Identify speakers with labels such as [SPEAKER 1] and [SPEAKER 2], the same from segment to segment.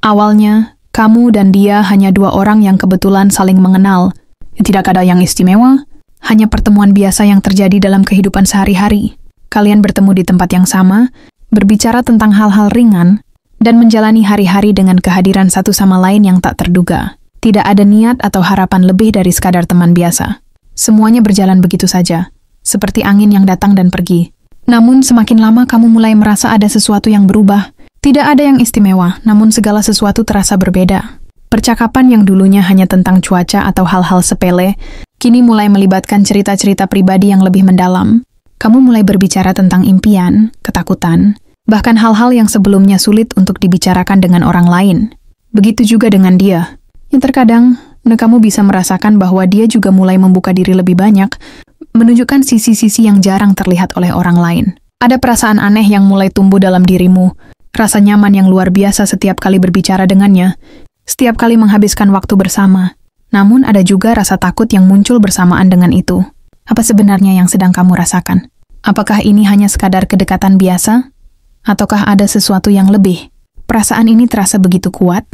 [SPEAKER 1] Awalnya, kamu dan dia hanya dua orang yang kebetulan saling mengenal. Tidak ada yang istimewa, hanya pertemuan biasa yang terjadi dalam kehidupan sehari-hari. Kalian bertemu di tempat yang sama, berbicara tentang hal-hal ringan, dan menjalani hari-hari dengan kehadiran satu sama lain yang tak terduga. Tidak ada niat atau harapan lebih dari sekadar teman biasa. Semuanya berjalan begitu saja, seperti angin yang datang dan pergi. Namun semakin lama kamu mulai merasa ada sesuatu yang berubah. Tidak ada yang istimewa, namun segala sesuatu terasa berbeda. Percakapan yang dulunya hanya tentang cuaca atau hal-hal sepele, kini mulai melibatkan cerita-cerita pribadi yang lebih mendalam. Kamu mulai berbicara tentang impian, ketakutan, bahkan hal-hal yang sebelumnya sulit untuk dibicarakan dengan orang lain. Begitu juga dengan dia. Yang terkadang, kamu bisa merasakan bahwa dia juga mulai membuka diri lebih banyak, menunjukkan sisi-sisi yang jarang terlihat oleh orang lain. Ada perasaan aneh yang mulai tumbuh dalam dirimu, rasa nyaman yang luar biasa setiap kali berbicara dengannya, setiap kali menghabiskan waktu bersama. Namun ada juga rasa takut yang muncul bersamaan dengan itu. Apa sebenarnya yang sedang kamu rasakan? Apakah ini hanya sekadar kedekatan biasa? Ataukah ada sesuatu yang lebih? Perasaan ini terasa begitu kuat,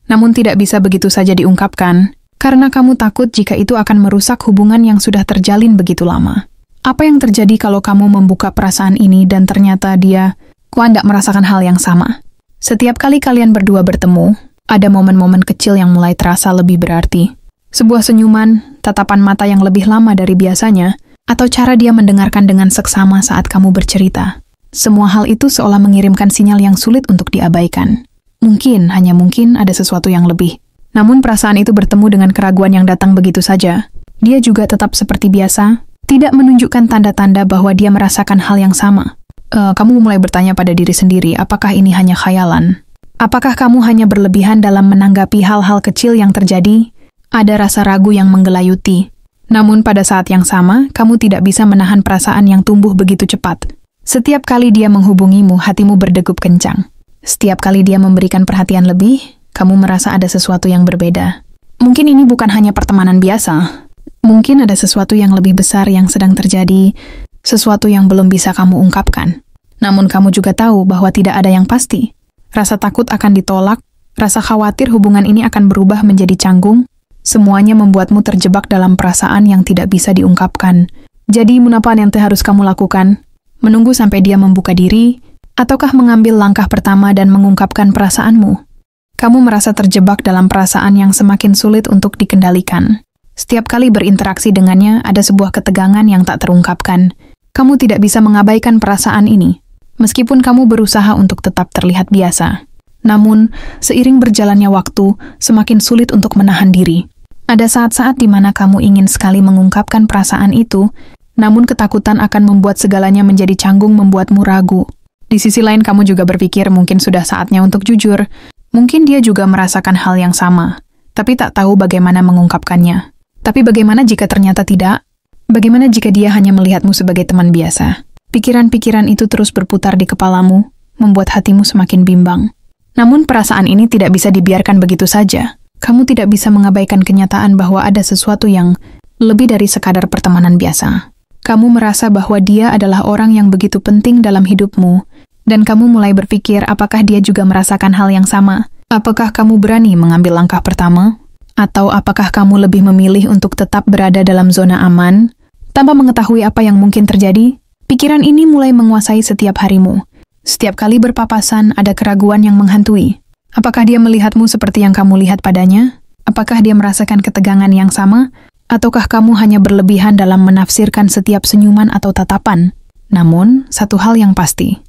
[SPEAKER 1] namun tidak bisa begitu saja diungkapkan, karena kamu takut jika itu akan merusak hubungan yang sudah terjalin begitu lama. Apa yang terjadi kalau kamu membuka perasaan ini dan ternyata dia tidak merasakan hal yang sama? Setiap kali kalian berdua bertemu, ada momen-momen kecil yang mulai terasa lebih berarti. Sebuah senyuman, tatapan mata yang lebih lama dari biasanya, atau cara dia mendengarkan dengan seksama saat kamu bercerita. Semua hal itu seolah mengirimkan sinyal yang sulit untuk diabaikan. Mungkin, hanya mungkin ada sesuatu yang lebih. Namun perasaan itu bertemu dengan keraguan yang datang begitu saja. Dia juga tetap seperti biasa, tidak menunjukkan tanda-tanda bahwa dia merasakan hal yang sama. Kamu mulai bertanya pada diri sendiri, apakah ini hanya khayalan? Apakah kamu hanya berlebihan dalam menanggapi hal-hal kecil yang terjadi? Ada rasa ragu yang menggelayuti. Namun pada saat yang sama, kamu tidak bisa menahan perasaan yang tumbuh begitu cepat. Setiap kali dia menghubungimu, hatimu berdegup kencang. Setiap kali dia memberikan perhatian lebih, kamu merasa ada sesuatu yang berbeda. Mungkin ini bukan hanya pertemanan biasa. Mungkin ada sesuatu yang lebih besar yang sedang terjadi, sesuatu yang belum bisa kamu ungkapkan. Namun kamu juga tahu bahwa tidak ada yang pasti. Rasa takut akan ditolak, rasa khawatir hubungan ini akan berubah menjadi canggung. Semuanya membuatmu terjebak dalam perasaan yang tidak bisa diungkapkan. Jadi, apa yang harus kamu lakukan? Menunggu sampai dia membuka diri, ataukah mengambil langkah pertama dan mengungkapkan perasaanmu? Kamu merasa terjebak dalam perasaan yang semakin sulit untuk dikendalikan. Setiap kali berinteraksi dengannya, ada sebuah ketegangan yang tak terungkapkan. Kamu tidak bisa mengabaikan perasaan ini, meskipun kamu berusaha untuk tetap terlihat biasa. Namun, seiring berjalannya waktu, semakin sulit untuk menahan diri. Ada saat-saat di mana kamu ingin sekali mengungkapkan perasaan itu, namun ketakutan akan membuat segalanya menjadi canggung, membuatmu ragu. Di sisi lain kamu juga berpikir mungkin sudah saatnya untuk jujur. Mungkin dia juga merasakan hal yang sama, tapi tak tahu bagaimana mengungkapkannya. Tapi bagaimana jika ternyata tidak? Bagaimana jika dia hanya melihatmu sebagai teman biasa? Pikiran-pikiran itu terus berputar di kepalamu, membuat hatimu semakin bimbang. Namun perasaan ini tidak bisa dibiarkan begitu saja. Kamu tidak bisa mengabaikan kenyataan bahwa ada sesuatu yang lebih dari sekadar pertemanan biasa. Kamu merasa bahwa dia adalah orang yang begitu penting dalam hidupmu, dan kamu mulai berpikir apakah dia juga merasakan hal yang sama. Apakah kamu berani mengambil langkah pertama? Atau apakah kamu lebih memilih untuk tetap berada dalam zona aman, tanpa mengetahui apa yang mungkin terjadi? Pikiran ini mulai menguasai setiap harimu. Setiap kali berpapasan, ada keraguan yang menghantui. Apakah dia melihatmu seperti yang kamu lihat padanya? Apakah dia merasakan ketegangan yang sama? Ataukah kamu hanya berlebihan dalam menafsirkan setiap senyuman atau tatapan? Namun, satu hal yang pasti,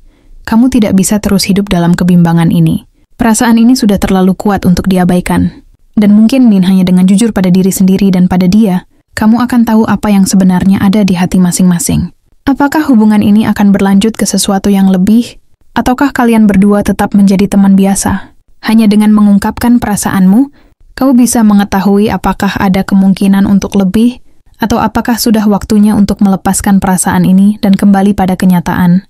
[SPEAKER 1] kamu tidak bisa terus hidup dalam kebimbangan ini. Perasaan ini sudah terlalu kuat untuk diabaikan. Dan mungkin hanya dengan jujur pada diri sendiri dan pada dia, kamu akan tahu apa yang sebenarnya ada di hati masing-masing. Apakah hubungan ini akan berlanjut ke sesuatu yang lebih? Ataukah kalian berdua tetap menjadi teman biasa? Hanya dengan mengungkapkan perasaanmu, kamu bisa mengetahui apakah ada kemungkinan untuk lebih, atau apakah sudah waktunya untuk melepaskan perasaan ini dan kembali pada kenyataan.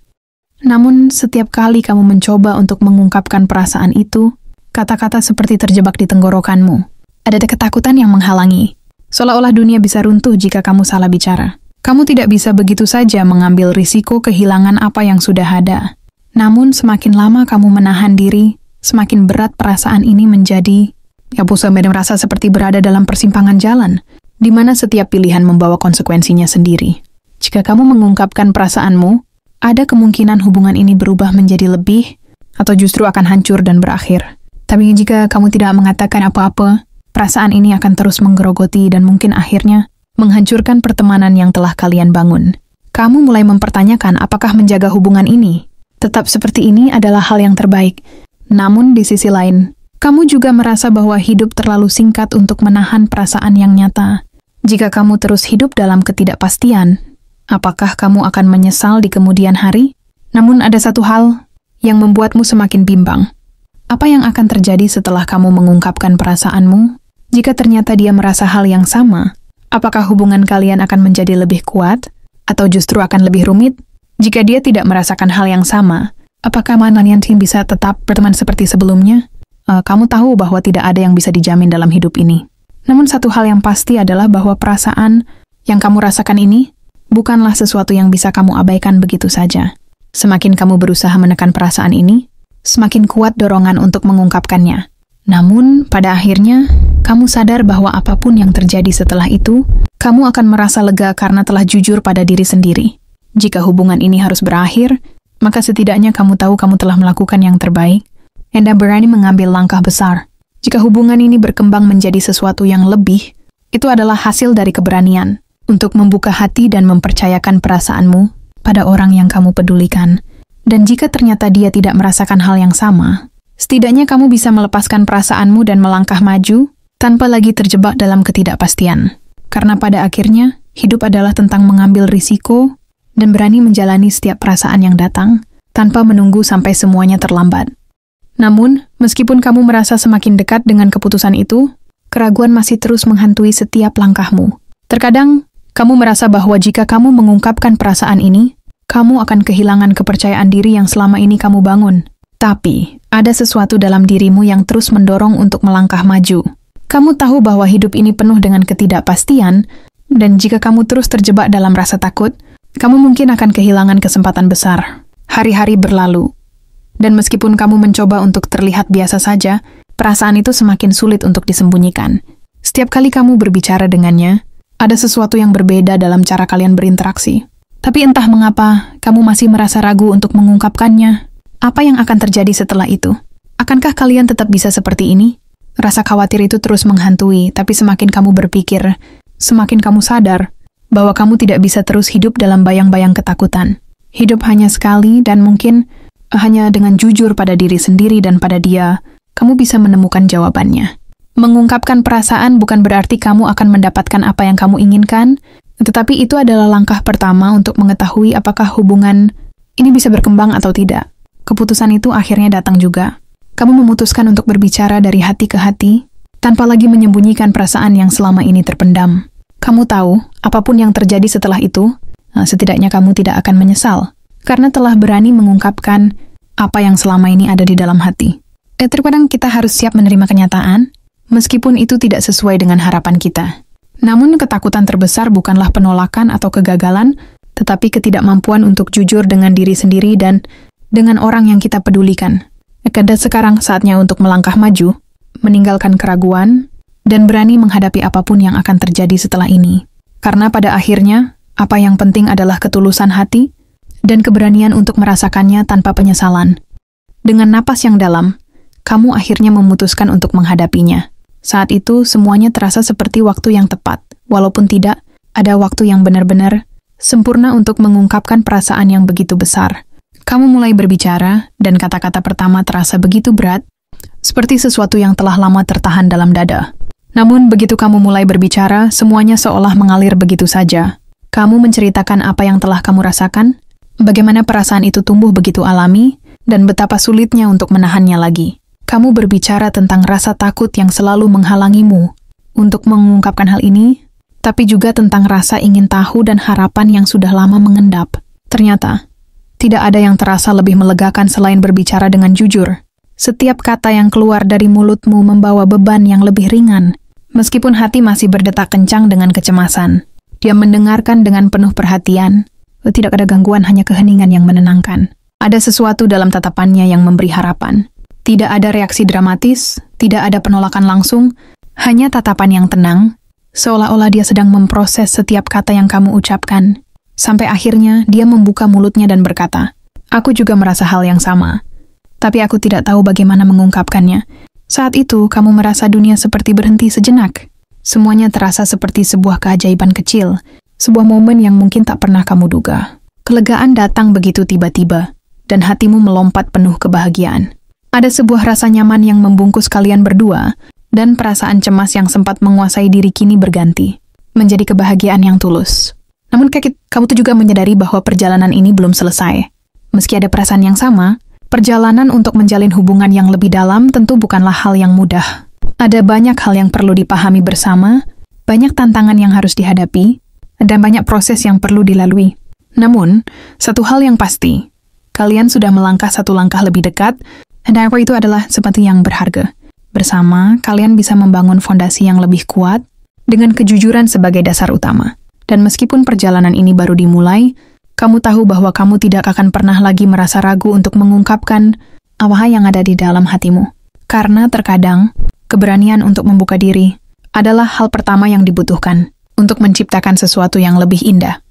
[SPEAKER 1] Namun, setiap kali kamu mencoba untuk mengungkapkan perasaan itu, kata-kata seperti terjebak di tenggorokanmu. Ada ketakutan yang menghalangi, seolah-olah dunia bisa runtuh jika kamu salah bicara. Kamu tidak bisa begitu saja mengambil risiko kehilangan apa yang sudah ada. Namun, semakin lama kamu menahan diri, semakin berat perasaan ini menjadi. Bu Sumedang merasa seperti berada dalam persimpangan jalan, di mana setiap pilihan membawa konsekuensinya sendiri. Jika kamu mengungkapkan perasaanmu, ada kemungkinan hubungan ini berubah menjadi lebih, atau justru akan hancur dan berakhir. Tapi jika kamu tidak mengatakan apa-apa, perasaan ini akan terus menggerogoti dan mungkin akhirnya menghancurkan pertemanan yang telah kalian bangun. Kamu mulai mempertanyakan apakah menjaga hubungan ini tetap seperti ini adalah hal yang terbaik. Namun di sisi lain, kamu juga merasa bahwa hidup terlalu singkat untuk menahan perasaan yang nyata. Jika kamu terus hidup dalam ketidakpastian, apakah kamu akan menyesal di kemudian hari? Namun ada satu hal yang membuatmu semakin bimbang. Apa yang akan terjadi setelah kamu mengungkapkan perasaanmu? Jika ternyata dia merasa hal yang sama, apakah hubungan kalian akan menjadi lebih kuat? Atau justru akan lebih rumit? Jika dia tidak merasakan hal yang sama, apakah kalian bisa tetap berteman seperti sebelumnya? Kamu tahu bahwa tidak ada yang bisa dijamin dalam hidup ini. Namun satu hal yang pasti adalah bahwa perasaan yang kamu rasakan ini bukanlah sesuatu yang bisa kamu abaikan begitu saja. Semakin kamu berusaha menekan perasaan ini, semakin kuat dorongan untuk mengungkapkannya. Namun, pada akhirnya, kamu sadar bahwa apapun yang terjadi setelah itu, kamu akan merasa lega karena telah jujur pada diri sendiri. Jika hubungan ini harus berakhir, maka setidaknya kamu tahu kamu telah melakukan yang terbaik. Anda berani mengambil langkah besar. Jika hubungan ini berkembang menjadi sesuatu yang lebih, itu adalah hasil dari keberanian untuk membuka hati dan mempercayakan perasaanmu pada orang yang kamu pedulikan. Dan jika ternyata dia tidak merasakan hal yang sama, setidaknya kamu bisa melepaskan perasaanmu dan melangkah maju tanpa lagi terjebak dalam ketidakpastian. Karena pada akhirnya, hidup adalah tentang mengambil risiko dan berani menjalani setiap perasaan yang datang tanpa menunggu sampai semuanya terlambat. Namun, meskipun kamu merasa semakin dekat dengan keputusan itu, keraguan masih terus menghantui setiap langkahmu. Terkadang, kamu merasa bahwa jika kamu mengungkapkan perasaan ini, kamu akan kehilangan kepercayaan diri yang selama ini kamu bangun. Tapi, ada sesuatu dalam dirimu yang terus mendorong untuk melangkah maju. Kamu tahu bahwa hidup ini penuh dengan ketidakpastian, dan jika kamu terus terjebak dalam rasa takut, kamu mungkin akan kehilangan kesempatan besar. Hari-hari berlalu. Dan meskipun kamu mencoba untuk terlihat biasa saja, perasaan itu semakin sulit untuk disembunyikan. Setiap kali kamu berbicara dengannya, ada sesuatu yang berbeda dalam cara kalian berinteraksi. Tapi entah mengapa, kamu masih merasa ragu untuk mengungkapkannya. Apa yang akan terjadi setelah itu? Akankah kalian tetap bisa seperti ini? Rasa khawatir itu terus menghantui, tapi semakin kamu berpikir, semakin kamu sadar bahwa kamu tidak bisa terus hidup dalam bayang-bayang ketakutan. Hidup hanya sekali dan mungkin hanya dengan jujur pada diri sendiri dan pada dia, kamu bisa menemukan jawabannya. Mengungkapkan perasaan bukan berarti kamu akan mendapatkan apa yang kamu inginkan, tetapi itu adalah langkah pertama untuk mengetahui apakah hubungan ini bisa berkembang atau tidak. Keputusan itu akhirnya datang juga. Kamu memutuskan untuk berbicara dari hati ke hati, tanpa lagi menyembunyikan perasaan yang selama ini terpendam. Kamu tahu, apapun yang terjadi setelah itu, setidaknya kamu tidak akan menyesal, karena telah berani mengungkapkan apa yang selama ini ada di dalam hati. Terkadang kita harus siap menerima kenyataan, meskipun itu tidak sesuai dengan harapan kita. Namun ketakutan terbesar bukanlah penolakan atau kegagalan, tetapi ketidakmampuan untuk jujur dengan diri sendiri dan dengan orang yang kita pedulikan. Dan sekarang saatnya untuk melangkah maju, meninggalkan keraguan, dan berani menghadapi apapun yang akan terjadi setelah ini. Karena pada akhirnya, apa yang penting adalah ketulusan hati dan keberanian untuk merasakannya tanpa penyesalan. Dengan napas yang dalam, kamu akhirnya memutuskan untuk menghadapinya. Saat itu, semuanya terasa seperti waktu yang tepat, walaupun tidak ada waktu yang benar-benar sempurna untuk mengungkapkan perasaan yang begitu besar. Kamu mulai berbicara, dan kata-kata pertama terasa begitu berat, seperti sesuatu yang telah lama tertahan dalam dada. Namun, begitu kamu mulai berbicara, semuanya seolah mengalir begitu saja. Kamu menceritakan apa yang telah kamu rasakan, bagaimana perasaan itu tumbuh begitu alami, dan betapa sulitnya untuk menahannya lagi. Kamu berbicara tentang rasa takut yang selalu menghalangimu untuk mengungkapkan hal ini, tapi juga tentang rasa ingin tahu dan harapan yang sudah lama mengendap. Ternyata, tidak ada yang terasa lebih melegakan selain berbicara dengan jujur. Setiap kata yang keluar dari mulutmu membawa beban yang lebih ringan, meskipun hati masih berdetak kencang dengan kecemasan. Dia mendengarkan dengan penuh perhatian. Tidak ada gangguan, hanya keheningan yang menenangkan. Ada sesuatu dalam tatapannya yang memberi harapan. Tidak ada reaksi dramatis, tidak ada penolakan langsung, hanya tatapan yang tenang, seolah-olah dia sedang memproses setiap kata yang kamu ucapkan. Sampai akhirnya dia membuka mulutnya dan berkata, "Aku juga merasa hal yang sama, tapi aku tidak tahu bagaimana mengungkapkannya." Saat itu, kamu merasa dunia seperti berhenti sejenak. Semuanya terasa seperti sebuah keajaiban kecil, sebuah momen yang mungkin tak pernah kamu duga. Kelegaan datang begitu tiba-tiba, dan hatimu melompat penuh kebahagiaan. Ada sebuah rasa nyaman yang membungkus kalian berdua, dan perasaan cemas yang sempat menguasai diri kini berganti, menjadi kebahagiaan yang tulus. Namun kamu tuh juga menyadari bahwa perjalanan ini belum selesai. Meski ada perasaan yang sama, perjalanan untuk menjalin hubungan yang lebih dalam tentu bukanlah hal yang mudah. Ada banyak hal yang perlu dipahami bersama, banyak tantangan yang harus dihadapi, dan banyak proses yang perlu dilalui. Namun, satu hal yang pasti, kalian sudah melangkah satu langkah lebih dekat, dan itu adalah sesuatu yang berharga. Bersama, kalian bisa membangun fondasi yang lebih kuat dengan kejujuran sebagai dasar utama. Dan meskipun perjalanan ini baru dimulai, kamu tahu bahwa kamu tidak akan pernah lagi merasa ragu untuk mengungkapkan apa yang ada di dalam hatimu. Karena terkadang, keberanian untuk membuka diri adalah hal pertama yang dibutuhkan untuk menciptakan sesuatu yang lebih indah.